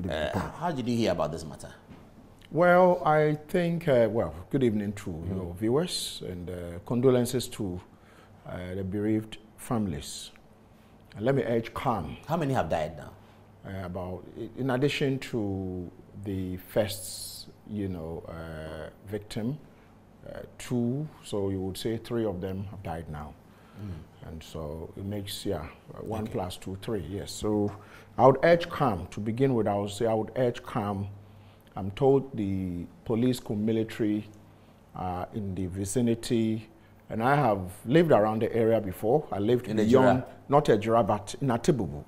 Good evening. How did you hear about this matter? Well, I think, good evening to your viewers, and condolences to the bereaved families. Let me urge calm. How many have died now? In addition to the first, victim, 2, so you would say 3 of them have died now. And so it makes, 1 plus 2, 3, yes. So I would urge calm. To begin with, I would urge calm. I'm told the police military are in the vicinity, and I have lived around the area before. I lived in Ejura, not Ejura, but in Atibubu.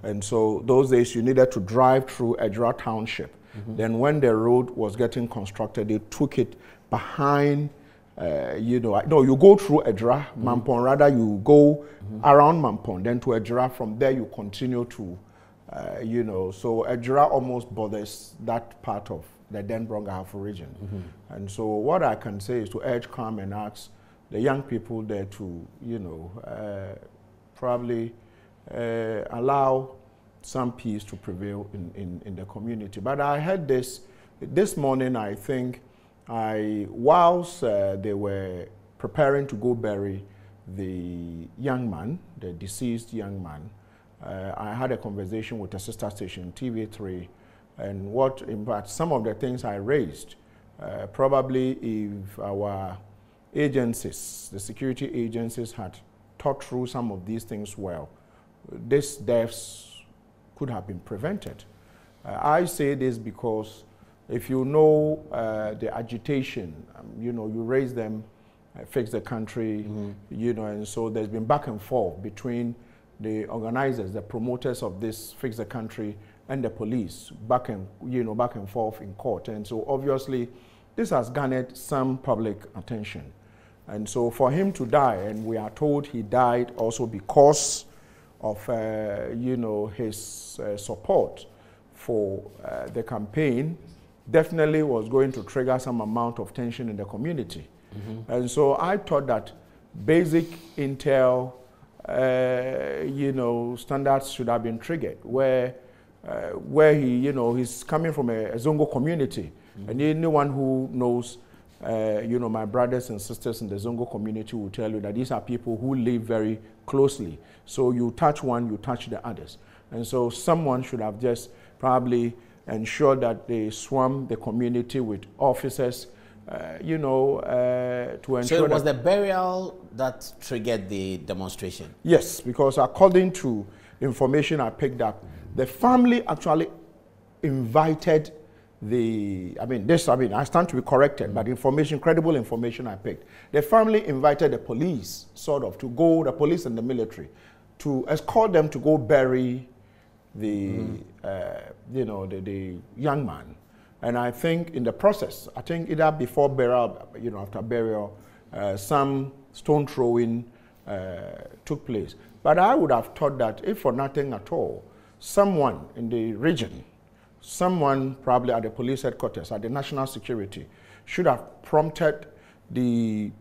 And so those days you needed to drive through Ejura Township. Then when the road was getting constructed, they took it behind, you go through Ejura, Mampon, rather you go around Mampon, then to Ejura. From there you continue to so Ejura almost borders that part of the Denbronga region. And so what I can say is to urge calm and ask the young people there to, probably allow some peace to prevail in the community. But I heard this morning, I think, whilst they were preparing to go bury the young man, the deceased young man, I had a conversation with a sister station, TV3, and in fact, some of the things I raised, probably if our agencies, the security agencies, had thought through some of these things well, these deaths could have been prevented. I say this because if you know the agitation, you raise them, fix the country, and so there's been back and forth between the organizers, the promoters of this Fix the Country, and the police, back and forth in court. And so obviously this has garnered some public attention. And so for him to die, and we are told he died also because of his support for the campaign, definitely was going to trigger some amount of tension in the community. And so I thought that basic intel standards should have been triggered, where he's coming from a Zongo community, and anyone who knows, my brothers and sisters in the Zongo community will tell you that these are people who live very closely. So you touch one, you touch the others, and so someone should have just probably ensured that they swarm the community with officers. To ensure. So it was the burial that triggered the demonstration? Yes, because according to information I picked up, the family actually invited I stand to be corrected, but credible information I picked. The family invited the police, the police and the military, to escort them to go bury the young man. And I think in the process, either before burial, after burial, some stone throwing took place. But I would have thought that if for nothing at all, someone in the region, someone probably at the police headquarters, at the national security, should have prompted the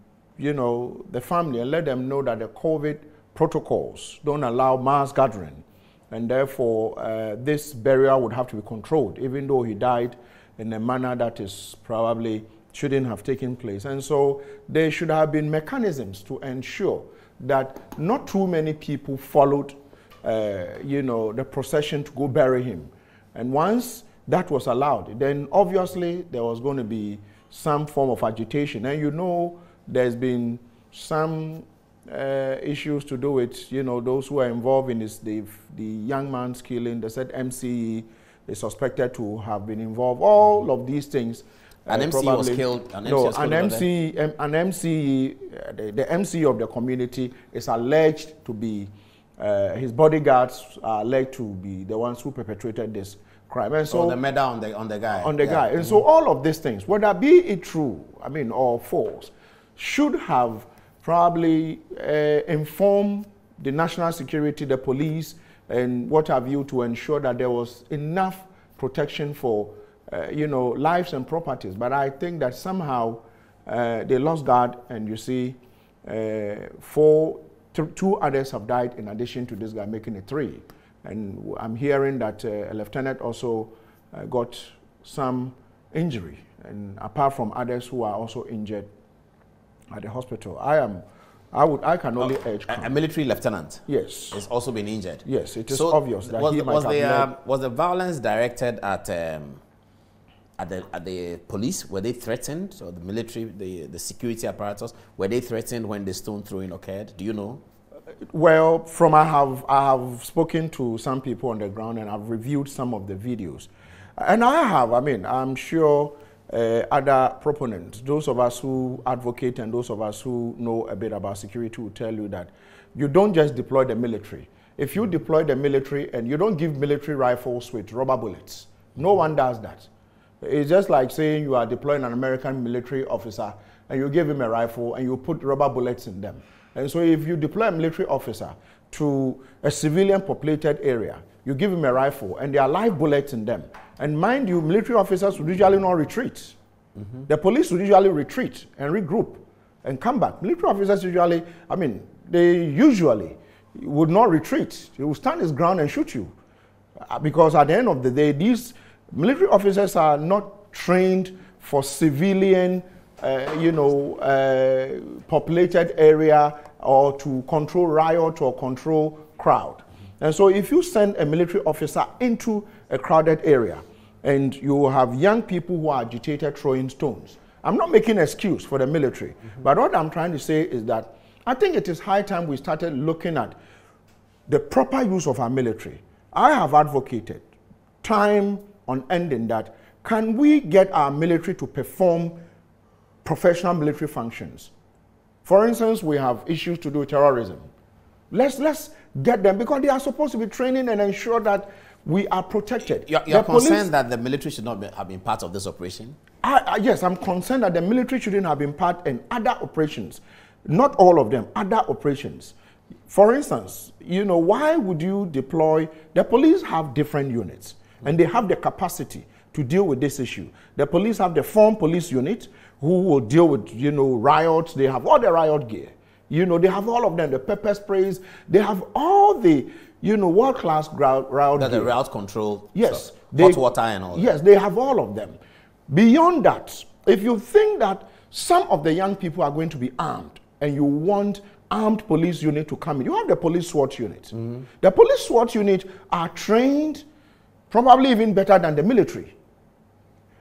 family and let them know that the COVID protocols don't allow mass gathering. And therefore, this burial would have to be controlled, even though he died in a manner that is probably shouldn't have taken place. And so there should have been mechanisms to ensure that not too many people followed, the procession to go bury him. And once that was allowed, then obviously there was going to be some form of agitation. And there's been some issues to do with, those who are involved in the young man's killing. They said MCE is suspected to have been involved. All of these things. An MCE was killed. An MCE, the MCE of the community is alleged to be, his bodyguards are alleged to be the ones who perpetrated this crime. And so the murder on the guy. On the guy. And so all of these things, whether be it true, or false, should have probably informed the national security, the police, and what have you, to ensure that there was enough protection for, lives and properties. But I think that somehow they lost guard, and you see, 2 others have died in addition to this guy, making it 3. And I'm hearing that a lieutenant also got some injury, and apart from others who are also injured at the hospital. I can only urge. A military lieutenant. Yes. Has also been injured. Yes, it is obvious that he might have was the violence directed at the police? Were they threatened, or the military, the security apparatus? Were they threatened when the stone throwing occurred? Do you know? Well, I have spoken to some people on the ground, and I've reviewed some of the videos, and I'm sure other proponents, those of us who advocate and those of us who know a bit about security will tell you that you don't just deploy the military. If you deploy the military and you don't give military rifles with rubber bullets, no one does that. It's just like saying you are deploying an American military officer and you give him a rifle and you put rubber bullets in them. And so if you deploy a military officer to a civilian populated area, you give him a rifle and there are live bullets in them. And mind you, military officers would usually not retreat. The police would usually retreat and regroup and come back. Military officers usually, they usually would not retreat. They will stand his ground and shoot you. Because at the end of the day, these military officers are not trained for civilian, populated area or to control riot or control crowd. And so if you send a military officer into a crowded area and you have young people who are agitated throwing stones, I'm not making an excuse for the military, but what I'm trying to say is that I think it is high time we started looking at the proper use of our military. I have advocated time on ending that, can we get our military to perform professional military functions? For instance, we have issues to do with terrorism. Let's get them, because they are supposed to be training and ensure that we are protected. You're concerned that the military should not have been part of this operation? Yes, I'm concerned that the military shouldn't have been part in other operations. Not all of them, other operations. For instance, why would you deploy? The police have different units, and they have the capacity to deal with this issue. The police have the formed police unit who will deal with, riots. They have all the riot gear. They have all of them, the pepper sprays. They have all the, world-class riot gear. The riot control. Yes. Hot water and all that. Yes, they have all of them. Beyond that, if you think that some of the young people are going to be armed and you want armed police unit to come in, you have the police SWAT unit. The police SWAT unit are trained probably even better than the military.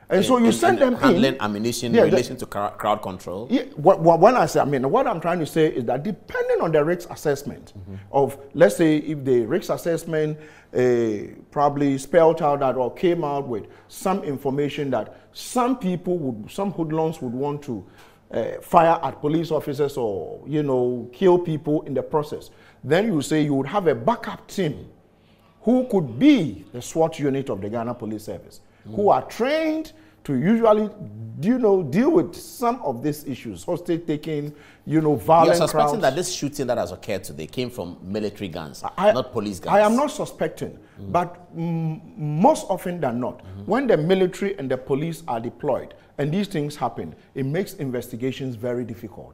And so you send them handling ammunition in relation to crowd control. Yeah, when I say, what I'm trying to say is that depending on the risk assessment of, let's say, if the risk assessment probably spelled out that or came out with some information that some hoodlums would want to fire at police officers or, kill people in the process, then you say you would have a backup team who could be the SWAT unit of the Ghana Police Service, who are trained to usually, deal with some of these issues, hostage taking, violent crowds. You're suspecting that this shooting that has occurred today came from military guns, not police guns? I am not suspecting, but most often than not, when the military and the police are deployed and these things happen, it makes investigations very difficult.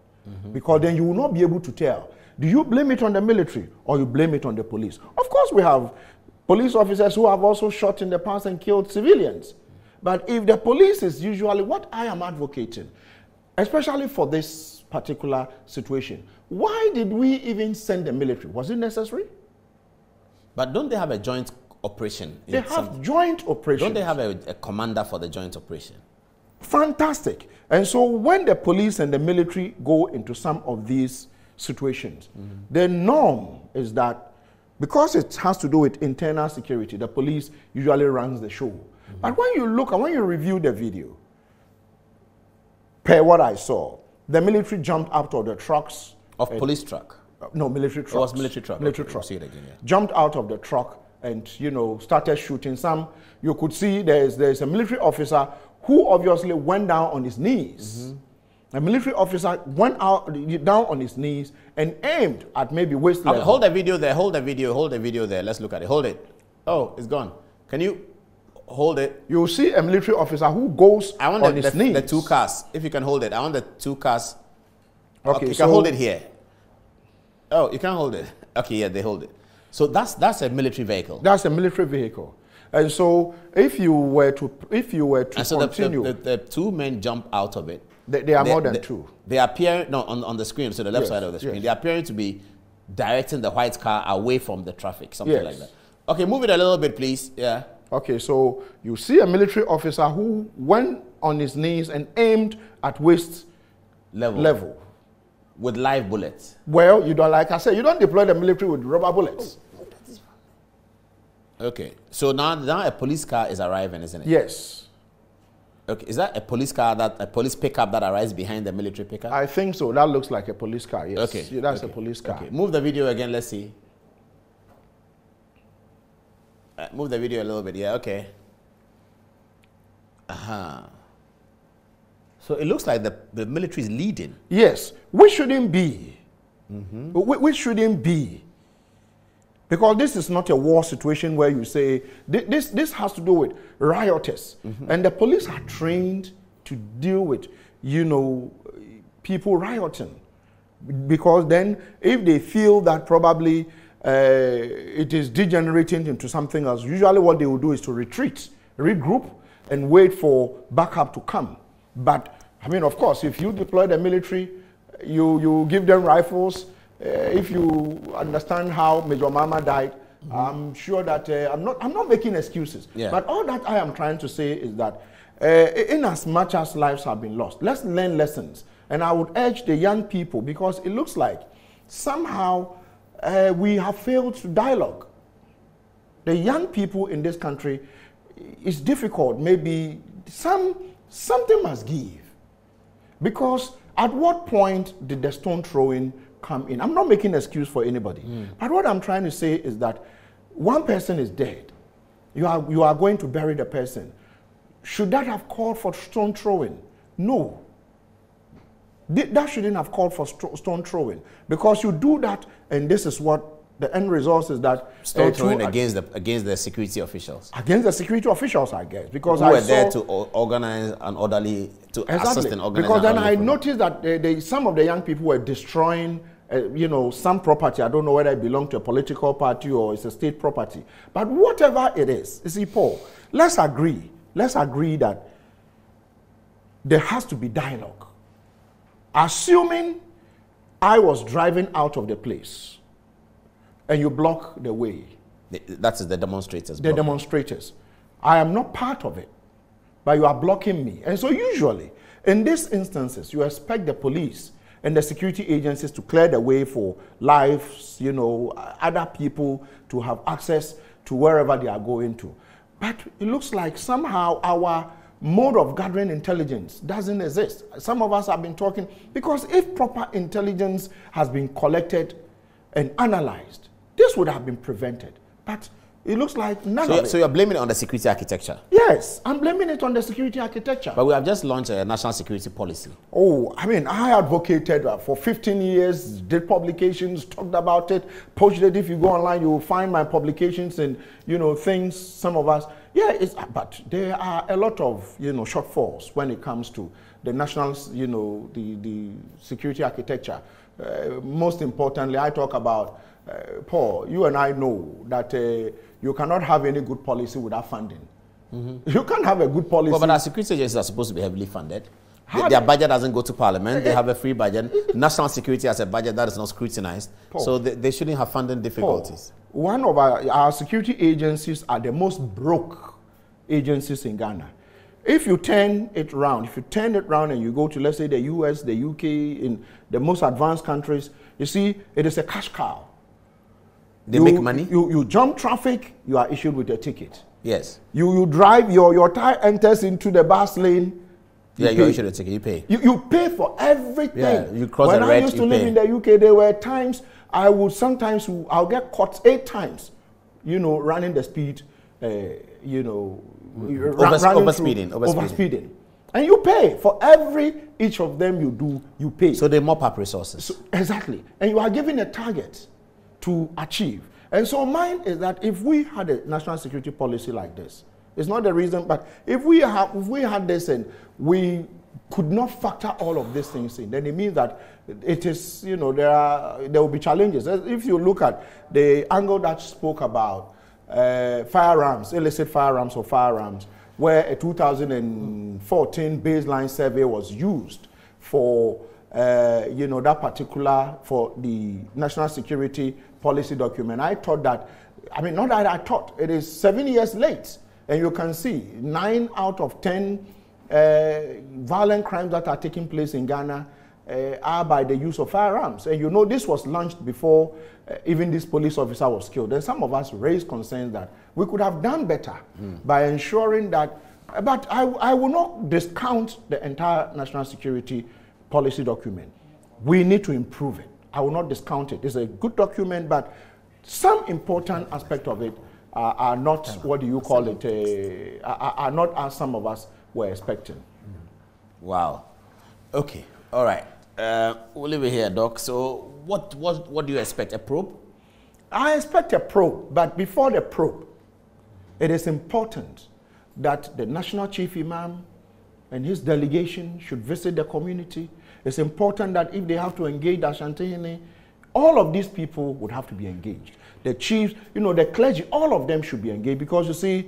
Because then you will not be able to tell, do you blame it on the military or you blame it on the police? Of course, we have police officers who have also shot in the past and killed civilians. But if the police is usually what I am advocating, especially for this particular situation, why did we even send the military? Was it necessary? But don't they have a joint operation? They have joint operations. Don't they have a commander for the joint operation? Fantastic. And so when the police and the military go into some of these situations, the norm is that because it has to do with internal security, the police usually runs the show. But when you look and when you review the video, per what I saw, the military jumped out of the trucks. Of police truck? No, military trucks. It was military truck. Military okay, truck. We'll see it again, yeah. Jumped out of the truck and, started shooting. Some, you could see there's a military officer who obviously went down on his knees. A military officer went down on his knees and aimed at maybe waist level. Hold the video there, hold the video there. Let's look at it. Hold it. Oh, it's gone. Can you hold it? You'll see a military officer who goes on his knees. The two cars. If you can hold it. I want the two cars. Okay, you can hold it here. Oh, you can't hold it. Okay, yeah, they hold it. So that's a military vehicle. That's a military vehicle. And so if you were to and so continue, the two men jump out of it. they are more than two. They appear on the screen, so the left side of the screen. Yes. They appear to be directing the white car away from the traffic, something Yes. like that. Okay, move it a little bit, please. Yeah. Okay, so you see a military officer who went on his knees and aimed at waist level. With live bullets. Well, you don't, like I said, you don't deploy the military with rubber bullets. Okay, so now a police car is arriving, isn't it? Yes. Okay, is that a police car, a police pickup that arrives behind the military pickup? I think so. That looks like a police car, yes. Okay. Yeah, that's okay. a police car. Okay, move the video again, let's see. Move the video a little bit, yeah, okay. So it looks like the military is leading. Yes, we shouldn't be. We shouldn't be. Because this is not a war situation where you say, this has to do with rioters. And the police are trained to deal with, people rioting. Because then if they feel that probably it is degenerating into something else, usually what they will do is to retreat, regroup, and wait for backup to come. But, I mean, of course, if you deploy the military, you give them rifles. If you understand how Major Mama died, I'm sure that I'm not making excuses. Yeah. But all that I am trying to say is that in as much as lives have been lost, let's learn lessons. And I would urge the young people, because it looks like somehow we have failed to dialogue. The young people in this country, it's difficult. Maybe something must give. Because at what point did the stone throwing come in? I'm not making an excuse for anybody. But what I'm trying to say is that one person is dead. You are going to bury the person. Should that have called for stone throwing? No. That shouldn't have called for stone throwing. Because you do that, and this is what the end result is, that stone throwing against the security officials. Against the security officials, I guess, because who were there to organize an orderly, to assist in organizing. Because then I noticed that some of the young people were destroying, some property. I don't know whether it belonged to a political party or it's a state property. But whatever it is, you see, Paul, let's agree that there has to be dialogue. Assuming I was driving out of the place and you block the way. That is the demonstrators. The demonstrators. I am not part of it, but you are blocking me. And so usually, in these instances, you expect the police and the security agencies to clear the way for lives, other people to have access to wherever they are going to. But it looks like somehow our mode of gathering intelligence doesn't exist. Some of us have been talking, because if proper intelligence has been collected and analyzed, this would have been prevented. But it looks like none of it. So you're blaming it on the security architecture? Yes, I'm blaming it on the security architecture. But we have just launched a national security policy. Oh, I mean, I advocated for 15 years, did publications, talked about it, posted it. If you go online, you will find my publications and, things, some of us. Yeah, but there are a lot of, shortfalls when it comes to the national, the security architecture. Most importantly, I talk about, Paul, you and I know that you cannot have any good policy without funding. You can't have a good policy. But our security agencies are supposed to be heavily funded. Their budget doesn't go to parliament. They have a free budget. National security has a budget that is not scrutinized. Paul, so they shouldn't have funding difficulties. Paul, one of our security agencies are the most broke agencies in Ghana. If you turn it around, and you go to, let's say, the US, the UK, in the most advanced countries, you see, it is a cash cow. They make money? You jump traffic, you are issued with a ticket. Yes. You drive, your tire enters into the bus lane. You're issued a ticket, you pay. You pay for everything. Yeah, you cross when the red, I used to live in the UK, there were times I'll get caught 8 times, running the speed, overspeeding. And you pay for each of them you do, you pay. So they mop up resources. So, exactly. And you are given a target to achieve. And so mine is that if we had a national security policy like this, it's not the reason, but if we had this and we could not factor all of these things in, then it means that it is, there will be challenges. If you look at the angle that spoke about firearms, illicit firearms or firearms, where a 2014 baseline survey was used for, that particular, for the national security policy document. I thought that, not that I thought, it is 7 years late. And you can see 9 out of 10 violent crimes that are taking place in Ghana are by the use of firearms. And this was launched before even this police officer was killed. And some of us raised concerns that we could have done better by ensuring that, but I will not discount the entire national security policy document. We need to improve it. I will not discount it. It's a good document, but some important aspect of it are not, what do you call it, are not as some of us were expecting. Wow. Okay. All right. We'll leave it here, Doc. So what do you expect? A probe? I expect a probe, but before the probe, it is important that the National Chief Imam and his delegation should visit the community. It's important that if they have to engage the Ashanti, all of these people would have to be engaged. The chiefs, the clergy, all of them should be engaged, because you see,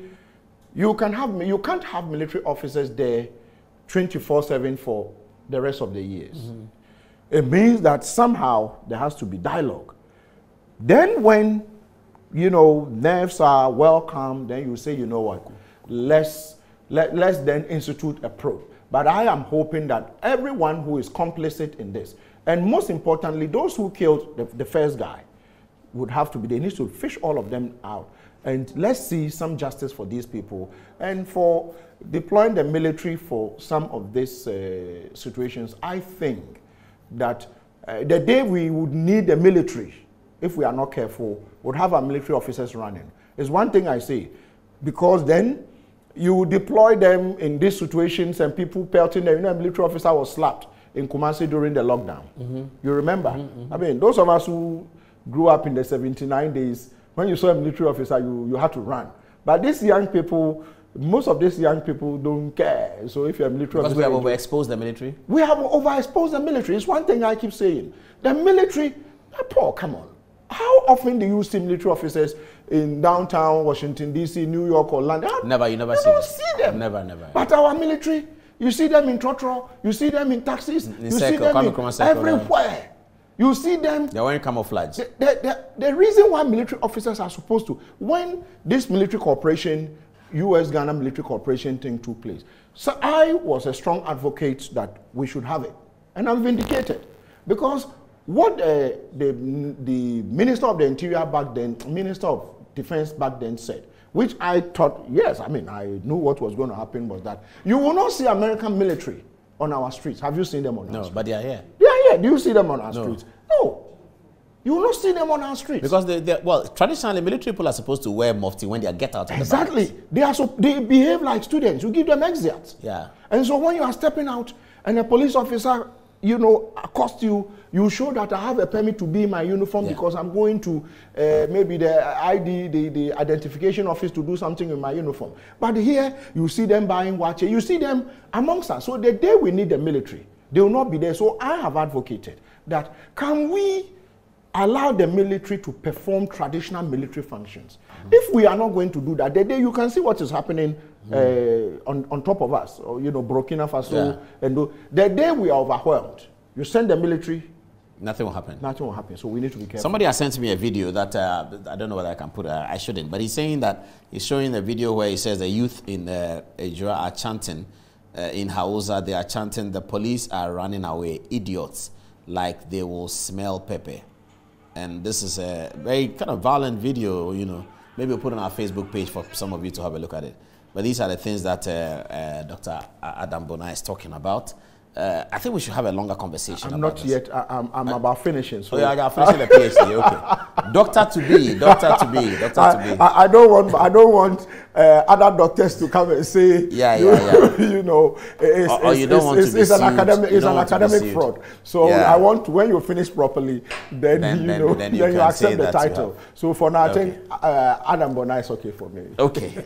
you can't have military officers there 24/7 for the rest of the years. It means that somehow there has to be dialogue. Then when, nerves are well calm, then you say, what, let's then institute a probe. But I am hoping that everyone who is complicit in this, and most importantly, those who killed the first guy, would have to be, they need to fish all of them out. And let's see some justice for these people. And for deploying the military for some of these situations, I think that the day we would need the military, if we are not careful, would have our military officers running. It's one thing I say, because then you deploy them in these situations and people pelting them. A military officer was slapped in Kumasi during the lockdown. You remember? Those of us who grew up in the 79 days, when you saw a military officer, you had to run. But these young people, most of these young people don't care. So if you're a military officer... Because we have overexposed the military? We have overexposed the military. It's one thing I keep saying. The military, Paul, come on. How often do you see military officers in downtown Washington, D.C., New York, or London? Never, you never see them. Never. But our military, you see them in Trotro, you see them in taxis, you see them everywhere. You see them. They're wearing camouflage. The reason why military officers are supposed to, when this military corporation, U.S.-Ghana military corporation thing took place, so I was a strong advocate that we should have it. And I'm vindicated. Because what the Minister of the Interior back then, Minister of Defense back then said, which I thought, yes, I knew what was going to happen, was that you will not see American military on our streets. Have you seen them on our streets? No, but they are here. They are here. Do you see them on our streets? No. You will not see them on our streets. Because, traditionally, military people are supposed to wear mufti when they get out of the barracks. Exactly. They behave like students. You give them exits. Yeah. And so when you are stepping out and a police officer, accost you, you show that I have a permit to be in my uniform because I'm going to maybe the ID, the identification office to do something in my uniform. But here, you see them buying watches. You see them amongst us. So the day we need the military, they will not be there. So I have advocated that can we allow the military to perform traditional military functions? If we are not going to do that, the day you can see what is happening on top of us, or Burkina Faso, and the day we are overwhelmed, you send the military, nothing will happen. Nothing will happen. So we need to be careful. Somebody has sent me a video that I don't know whether I can put. I shouldn't, but he's saying that he's showing a video where he says the youth in Ejura are chanting in Hausa. They are chanting, "The police are running away, idiots, like they will smell pepper." And this is a very kind of violent video, Maybe we'll put it on our Facebook page for some of you to have a look at it. But these are the things that Dr. Adam Bona is talking about. I think we should have a longer conversation. I'm not yet. I'm about finishing. So. Oh, yeah, I'm finishing the PhD. Okay. Doctor to be. I don't want other doctors to come and say. Yeah. You don't want to be sued. It's an academic fraud. So I want, when you finish properly, then you accept the title. So for now, I think Adam Bona is okay for me. Okay.